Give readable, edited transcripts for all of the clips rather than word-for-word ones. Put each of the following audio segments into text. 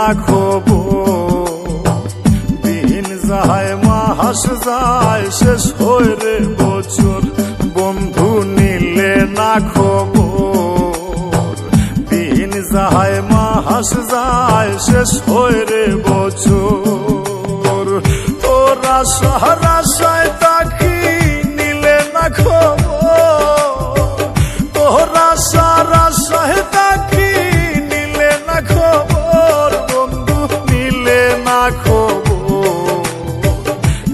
না খবর। দিন যায় মাস যায় শেষ হয় রে বছর, বন্ধু নিলে না খবর। দিন যায় মাস যায় শেষ হয় রে বছর, তোরা সারাশায় তাকি নিলে না খবর। তোরা সারাশায় তাকি নিলে না খবর, বন্ধু নিলে না খবর।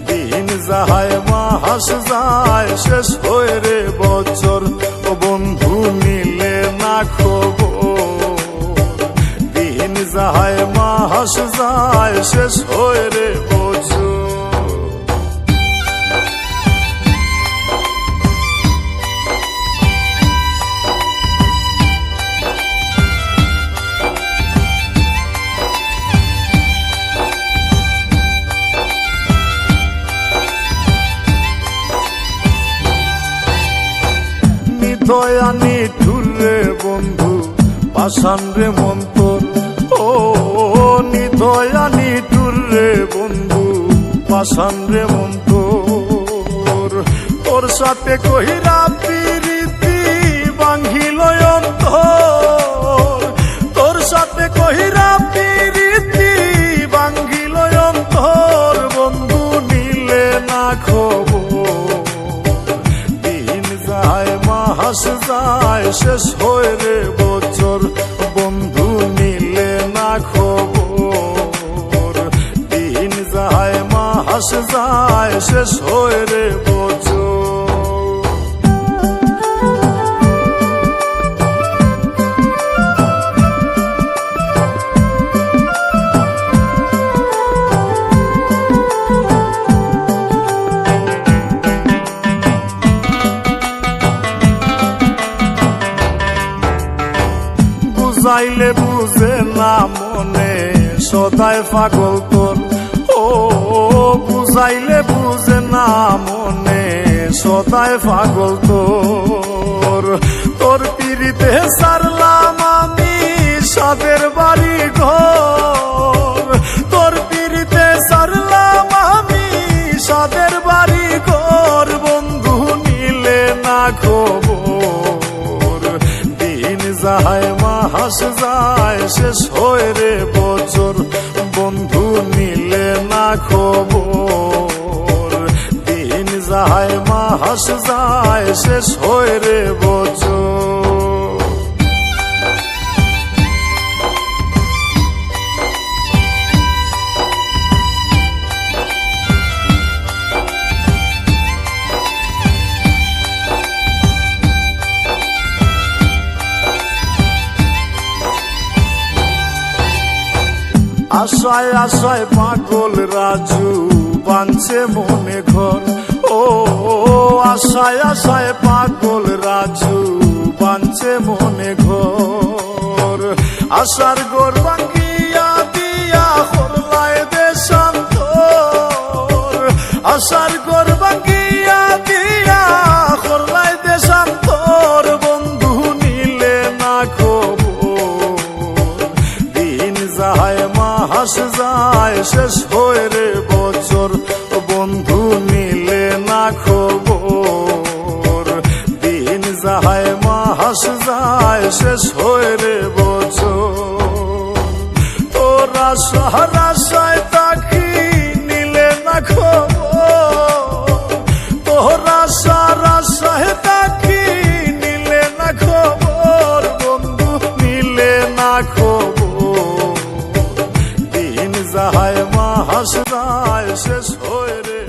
দিন যায় মাস যায় শেষ হয় রে বছর, বন্ধু নিলে না খবর। দিন যায় মাস যায় শেষ হয় রে বছর। দয়ানি ঠুরে বন্ধু পাষাণ রে মন্তর, ও নিদয়ানি ঠুরে বন্ধু পাষাণ রে মন্তর। তোর সাথে কহিরা প্রীতি ভাঙিল অন্তর, তোর সাথে কহিরা প্রীতি ভাঙিল অন্তর, বন্ধু নিলে না খবর। দিন যায় মাস যায় শেষ হয় রে বছর, বন্ধু নিলে না খবর। দিন যায় মাস যায় শেষ হয় রে বছর। বুঝাইলে বুঝে না মনে সদায় পাগল তোর, ও বুঝাইলে বুঝে না মনে সদায় পাগল তোর। তোর পিড়িতে সারলাম আমি সাদের বাড়ি ঘর, তোর পিড়িতে সারলাম আমি সাদের বাড়ি ঘর, বন্ধু নিলে না খবর। দিন যায় মাস যায় শেষ হয় রে বছর, বন্ধু নিলে না খবর। দিন যায় মাস যায় শেষ হয় রে বছর। আশায় আশায় পাগল রাজু বাঁধছে মনে ঘর, ও আশায় আশায় পাগল রাজু বাঁধছে মনে ঘর। আশার ঘর ভাঙ্গিয়া দিয়া করলায় দেশান্তর, আশার ঘর ভাঙ্গিয়া দিয়া করলায় দেশান্তর, বন্ধু নিলে না খবর। দিন যায় মাস যায় শেষ হয় রে বছর, বন্ধু নিলে না খবর। দিন যায় মাস যায় শেষ হয় রে বছর, তোরা সারাশায় তাকি নিলে না খবর। তোরা সারাশায় তাকি নিলে না খবর, বন্ধু নিলে না খবর। দিন যায় মাস যায় শেষ হয় রে